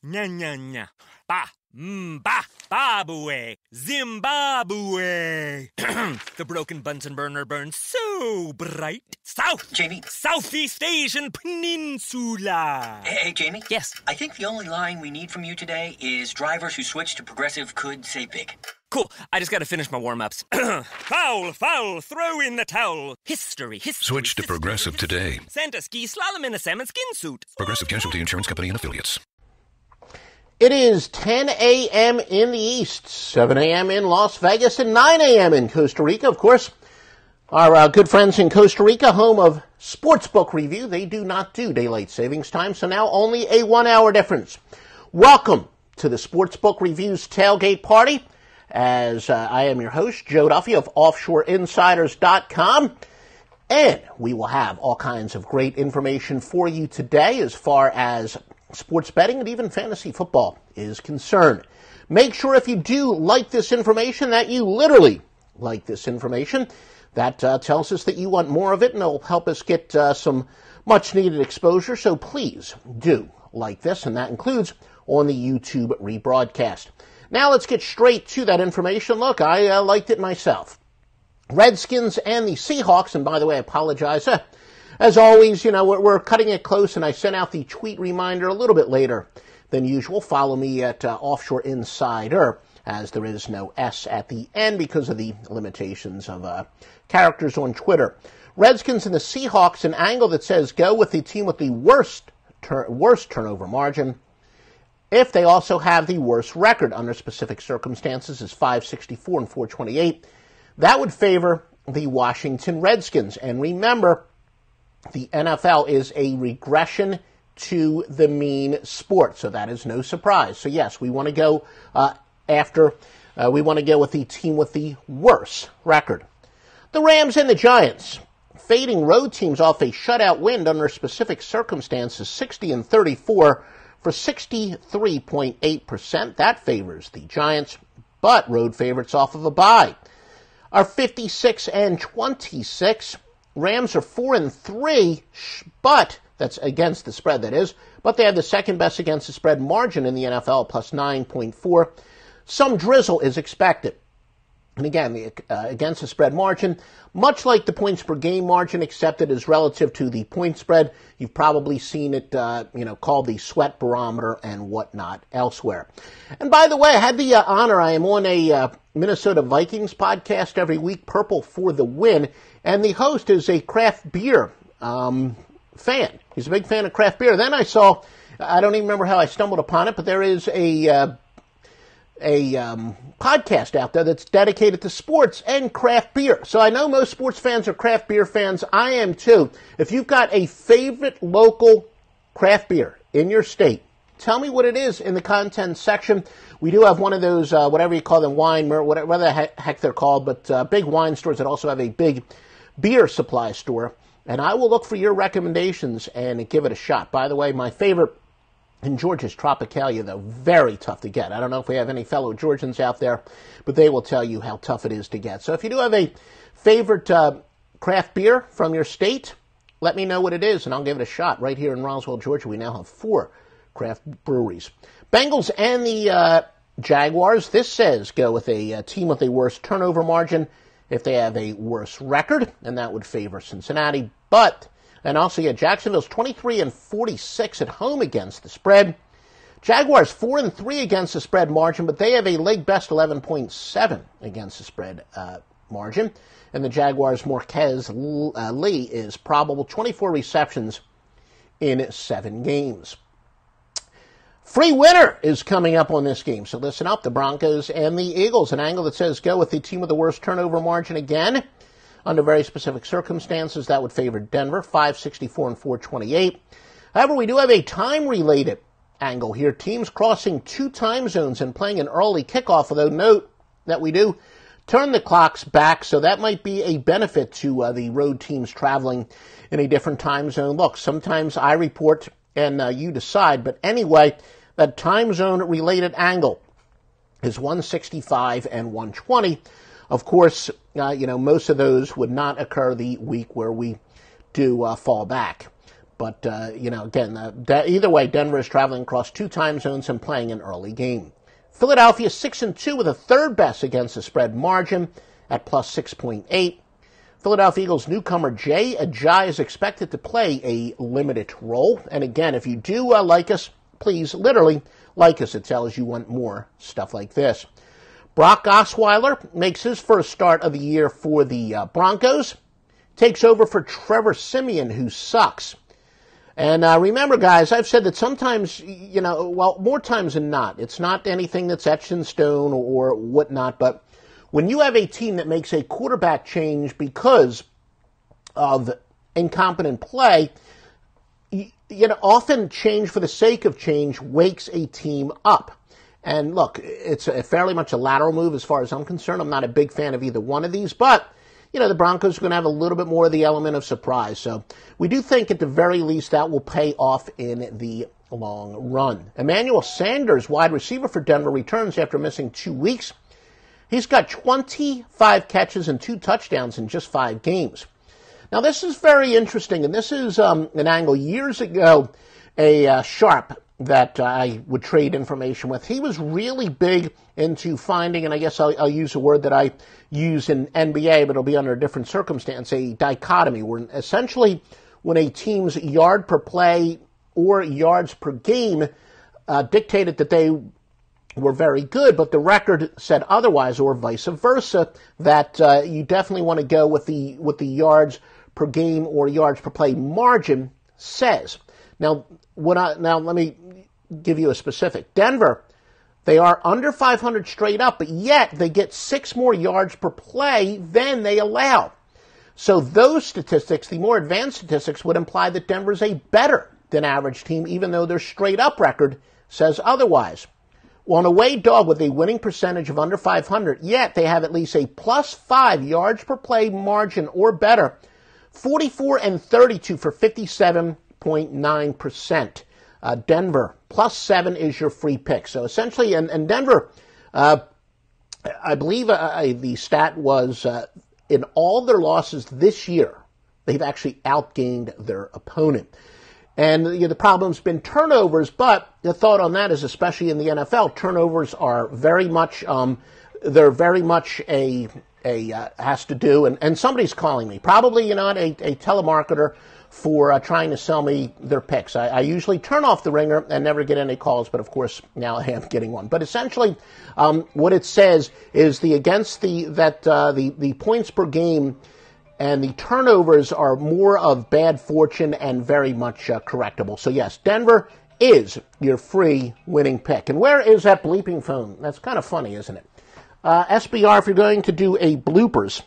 Nya, nya, nya. Ba, Babue, Zimbabwe. The broken Bunsen burner burns so bright. South! Jamie? Southeast Asian Peninsula. Hey, Jamie? Yes? I think the only line we need from you today is drivers who switch to progressive could save big. Cool. I just gotta finish my warm-ups. Foul, throw in the towel. History. Switch to Progressive today. Santa ski slalom in a salmon skin suit. Progressive Casualty Insurance Company and Affiliates. It is 10 a.m. in the East, 7 a.m. in Las Vegas, and 9 a.m. in Costa Rica. Of course, our good friends in Costa Rica, home of Sportsbook Review, they do not do daylight savings time, so now only a 1 hour difference. Welcome to the Sportsbook Review's Tailgate Party, as I am your host, Joe Duffy of OffshoreInsiders.com, and we will have all kinds of great information for you today as far as sports betting and even fantasy football is concerned. Make sure if you do like this information that you literally like this information. That tells us that you want more of it, and it'll help us get some much-needed exposure. So please do like this, and that includes on the YouTube rebroadcast. Now let's get straight to that information. Look, I liked it myself. Redskins and the Seahawks, and by the way, I apologize. As always, you know, we're cutting it close, and I sent out the tweet reminder a little bit later than usual. Follow me at Offshore Insider, as there is no S at the end because of the limitations of characters on Twitter. Redskins and the Seahawks, an angle that says go with the team with the worst turnover margin if they also have the worst record under specific circumstances is 564 and 428. That would favor the Washington Redskins. And remember, the NFL is a regression to the mean sport, so that is no surprise. So yes, we want to go we want to go with the team with the worst record. The Rams and the Giants, fading road teams off a shutout win under specific circumstances, 60 and 34 for 63.8%. That favors the Giants, but road favorites off of a bye are 56 and 26. Rams are 4 and 3, but that's against the spread, that is. But they have the second best against the spread margin in the NFL, plus 9.4. Some drizzle is expected. And again, the against the spread margin, much like the points per game margin, except it is relative to the point spread. You've probably seen it, called the sweat barometer and whatnot elsewhere. And by the way, I had the honor, I am on a Minnesota Vikings podcast every week, Purple for the Win, and the host is a craft beer fan. He's a big fan of craft beer. Then I saw, I don't even remember how I stumbled upon it, but there is a podcast out there that's dedicated to sports and craft beer. So I know most sports fans are craft beer fans. I am too. If you've got a favorite local craft beer in your state, tell me what it is in the content section. We do have one of those, whatever you call them, whatever the heck they're called, but big wine stores that also have a big beer supply store. And I will look for your recommendations and give it a shot. By the way, my favorite in Georgia is Tropicalia, though. Very tough to get. I don't know if we have any fellow Georgians out there, but they will tell you how tough it is to get. So if you do have a favorite craft beer from your state, let me know what it is, and I'll give it a shot. Right here in Roswell, Georgia, we now have 4 craft breweries. Bengals and the Jaguars. This says go with a team with a worse turnover margin if they have a worse record, and that would favor Cincinnati. And also, Jacksonville's 23 and 46 at home against the spread. Jaguars 4 and 3 against the spread margin, but they have a league best 11.7 against the spread margin. And the Jaguars' Marquez Lee is probable, 24 receptions in 7 games. Free winner is coming up on this game, so listen up. The Broncos and the Eagles, an angle that says go with the team with the worst turnover margin again. Under very specific circumstances, that would favor Denver, 564 and 428. However, we do have a time-related angle here. Teams crossing 2 time zones and playing an early kickoff, although note that we do turn the clocks back, so that might be a benefit to the road teams traveling in a different time zone. Look, sometimes I report and you decide, but anyway, that time zone-related angle is 165 and 120. Of course, most of those would not occur the week where we do fall back. But, again, either way, Denver is traveling across 2 time zones and playing an early game. Philadelphia 6-2 with a third best against the spread margin at plus 6.8. Philadelphia Eagles newcomer Jay Ajayi is expected to play a limited role. And again, if you do like us, please literally like us. It tells you want more stuff like this. Brock Osweiler makes his first start of the year for the Broncos. Takes over for Trevor Siemian, who sucks. And remember, guys, I've said that sometimes, more times than not, it's not anything that's etched in stone or whatnot, but when you have a team that makes a quarterback change because of incompetent play, often change for the sake of change wakes a team up. And look, it's fairly much a lateral move as far as I'm concerned. I'm not a big fan of either one of these, but the Broncos are going to have a little bit more of the element of surprise. So we do think at the very least that will pay off in the long run. Emmanuel Sanders, wide receiver for Denver, returns after missing 2 weeks. He's got 25 catches and 2 touchdowns in just 5 games. Now, this is very interesting, and this is an angle years ago, a sharp that I would trade information with. He was really big into finding, and I guess I'll use a word that I use in NBA, but it'll be under a different circumstance, a dichotomy, where essentially when a team's yard per play or yards per game dictated that they were very good, but the record said otherwise, or vice versa, that you definitely want to go with the yards per game or yards per play margin says. Now let me give you a specific. Denver, they are under 500 straight up, but yet they get 6 more yards per play than they allow. So those statistics, the more advanced statistics, would imply that Denver's a better than average team, even though their straight up record says otherwise. Well, an away dog with a winning percentage of under 500, yet they have at least a plus 5 yards per play margin or better, 44 and 32 for 57.9%. Denver, plus 7 is your free pick. So essentially, and Denver, I believe the stat was in all their losses this year, they've actually outgained their opponent. And the problem's been turnovers, but the thought on that is, especially in the NFL, turnovers are very much, they're very much has to do, and somebody's calling me, probably a telemarketer for trying to sell me their picks. I usually turn off the ringer and never get any calls, but of course now I am getting one. But essentially, what it says is the points per game and the turnovers are more of bad fortune and very much correctable. So yes, Denver is your free winning pick. And where is that bleeping phone? That's kind of funny, isn't it? SBR, if you're going to do a bloopers,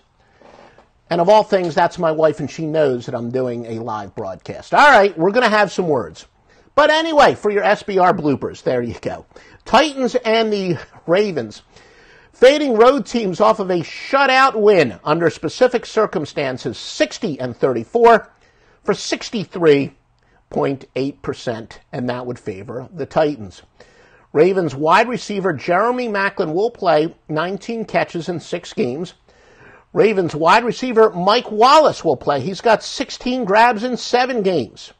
and of all things, that's my wife, and she knows that I'm doing a live broadcast. All right, we're going to have some words. But anyway, for your SBR bloopers, there you go. Titans and the Ravens. Fading road teams off of a shutout win under specific circumstances, 60 and 34 for 63.8%, and that would favor the Titans. Ravens wide receiver Jeremy Maclin will play 19 catches in 6 games. Ravens wide receiver Mike Wallace will play. He's got 16 grabs in 7 games.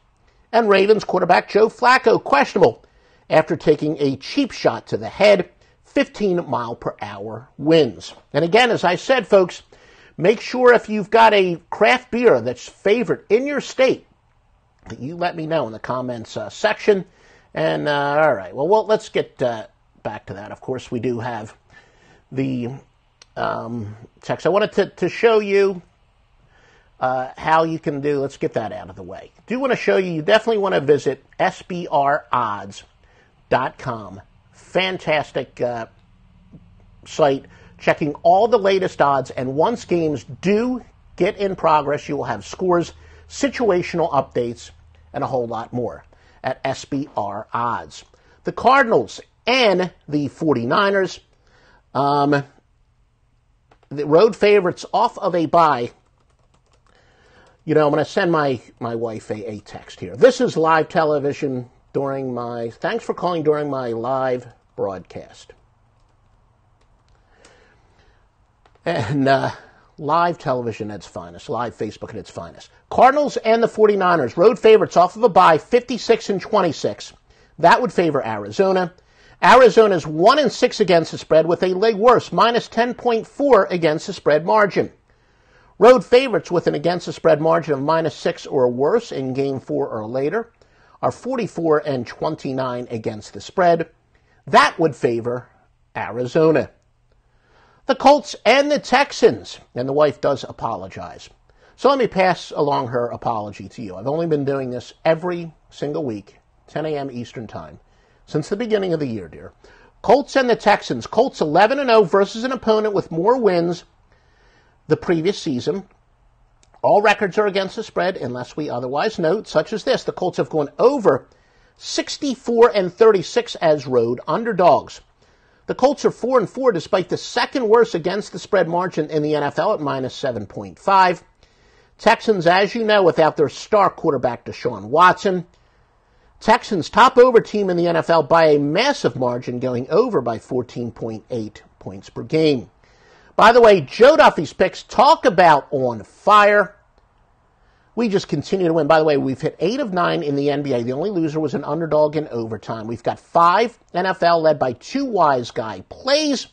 And Ravens quarterback Joe Flacco questionable after taking a cheap shot to the head. 15-mile-per-hour winds. And again, as I said, folks, make sure if you've got a craft beer that's favorite in your state that you let me know in the comments section. And all right, well, let's get back to that. Of course, we do have the text. I wanted to show you how you can do. Let's get that out of the way. I do want to show you. You definitely want to visit SBRodds.com. Fantastic site, checking all the latest odds, and once games do get in progress, you will have scores, situational updates, and a whole lot more at SBR Odds. The Cardinals and the 49ers, the road favorites off of a bye. I'm going to send my wife a text here. This is live television thanks for calling during my live broadcast. And live television at its finest, live Facebook at its finest. Cardinals and the 49ers, road favorites off of a bye, 56-26. That would favor Arizona. Arizona's 1-6 against the spread with a leg worse, minus 10.4 against the spread margin. Road favorites with an against the spread margin of minus 6 or worse in game 4 or later are 44-29 against the spread. That would favor Arizona. The Colts and the Texans, and the wife does apologize. So let me pass along her apology to you. I've only been doing this every single week, 10 a.m. Eastern Time, since the beginning of the year, dear. Colts and the Texans. Colts 11-0 versus an opponent with more wins the previous season. All records are against the spread, unless we otherwise note, such as this. The Colts have gone over 64-36 as road underdogs. The Colts are 4-4 despite the second worst against the spread margin in the NFL at minus 7.5. Texans, as you know, without their star quarterback Deshaun Watson. Texans top over team in the NFL by a massive margin, going over by 14.8 points per game. By the way, Joe Duffy's picks talk about on fire. We just continue to win. By the way, we've hit 8 of 9 in the NBA. The only loser was an underdog in overtime. We've got 5 NFL led by 2 wise guy plays.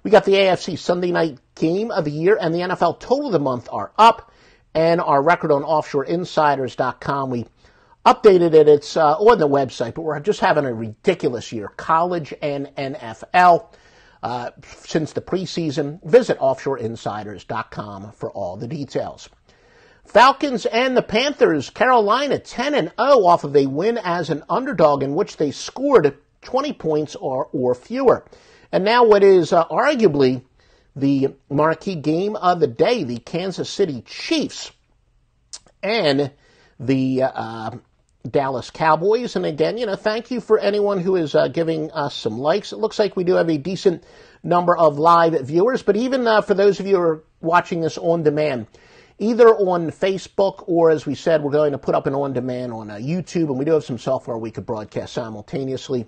We got the AFC Sunday night game of the year and the NFL total of the month are up. And our record on offshoreinsiders.com, we updated it. It's on the website, but we're just having a ridiculous year. College and NFL. Since the preseason, visit offshoreinsiders.com for all the details. Falcons and the Panthers, Carolina 10-0 off of a win as an underdog in which they scored 20 points or fewer. And now what is arguably the marquee game of the day, the Kansas City Chiefs and the Dallas Cowboys. And again, thank you for anyone who is giving us some likes. It looks like we do have a decent number of live viewers, but even for those of you who are watching this on demand, either on Facebook or, as we said, we're going to put up an on-demand on YouTube, and we do have some software we could broadcast simultaneously.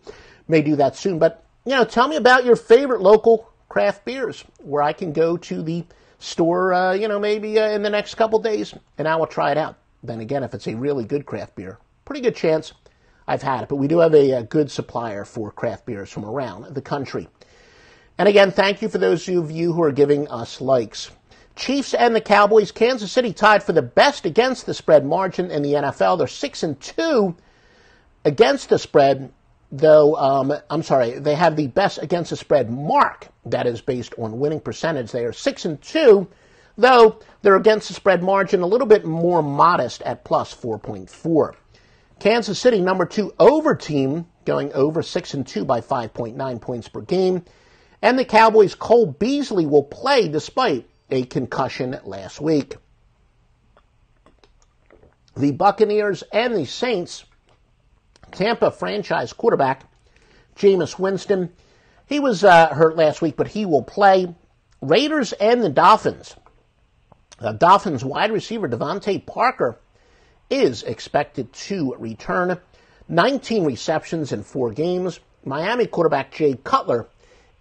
May do that soon. But, tell me about your favorite local craft beers where I can go to the store, maybe in the next couple days, and I will try it out. Then again, if it's a really good craft beer, pretty good chance I've had it. But we do have a good supplier for craft beers from around the country. And again, thank you for those of you who are giving us likes. Chiefs and the Cowboys, Kansas City tied for the best against the spread margin in the NFL. They're 6-2 against the spread, though, they have the best against the spread mark that is based on winning percentage. They are 6-2, though they're against the spread margin a little bit more modest at plus 4.4. Kansas City, number 2 over team, going over 6-2 by 5.9 points per game. And the Cowboys' Cole Beasley will play despite a concussion last week. The Buccaneers and the Saints, Tampa franchise quarterback Jameis Winston, he was hurt last week, but he will play. Raiders and the Dolphins. Dolphins wide receiver Devontae Parker is expected to return. 19 receptions in 4 games. Miami quarterback Jay Cutler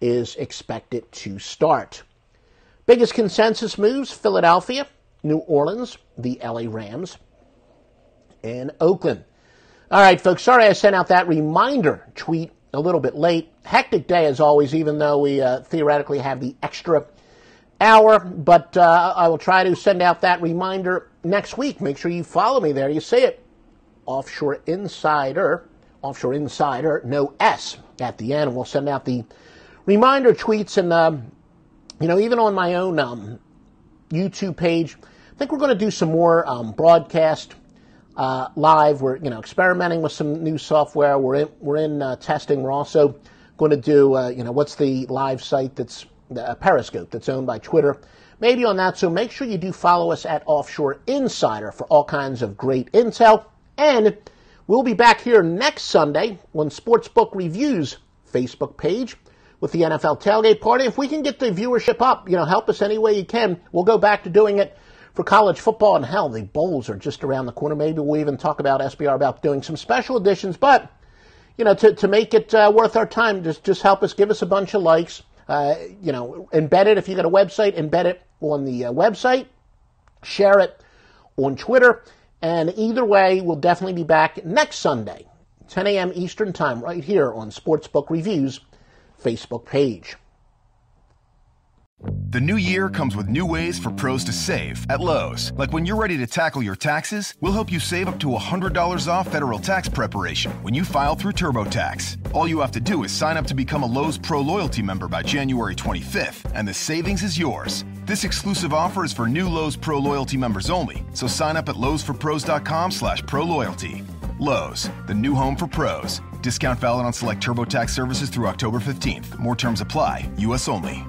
is expected to start. Biggest consensus moves, Philadelphia, New Orleans, the LA Rams, and Oakland. All right, folks, sorry I sent out that reminder tweet a little bit late. Hectic day as always, even though we theoretically have the extra hour. But I will try to send out that reminder next week. Make sure you follow me there. You see it. Offshore Insider, no S at the end. We'll send out the reminder tweets and, even on my own YouTube page, I think we're going to do some more broadcast live. We're, experimenting with some new software. We're in testing. We're also going to do, what's the live site that's Periscope that's owned by Twitter. Maybe on that. So make sure you do follow us at Offshore Insider for all kinds of great intel. And we'll be back here next Sunday on Sportsbook Review's Facebook page with the NFL Tailgate Party. If we can get the viewership up, help us any way you can. We'll go back to doing it for college football. And hell, the bowls are just around the corner. Maybe we'll even talk about SBR about doing some special editions. But, to make it worth our time, just help us, give us a bunch of likes. Embed it. If you got a website, embed it on the website. Share it on Twitter. And either way, we'll definitely be back next Sunday, 10 a.m. Eastern Time, right here on Sportsbook Review's Facebook page. The new year comes with new ways for pros to save at Lowe's. Like when you're ready to tackle your taxes, we'll help you save up to $100 off federal tax preparation when you file through TurboTax. All you have to do is sign up to become a Lowe's Pro Loyalty member by January 25th, and the savings is yours. This exclusive offer is for new Lowe's Pro Loyalty members only, so sign up at lowesforpros.com/proloyalty. Lowe's, the new home for pros. Discount valid on select TurboTax services through October 15th. More terms apply. U.S. only.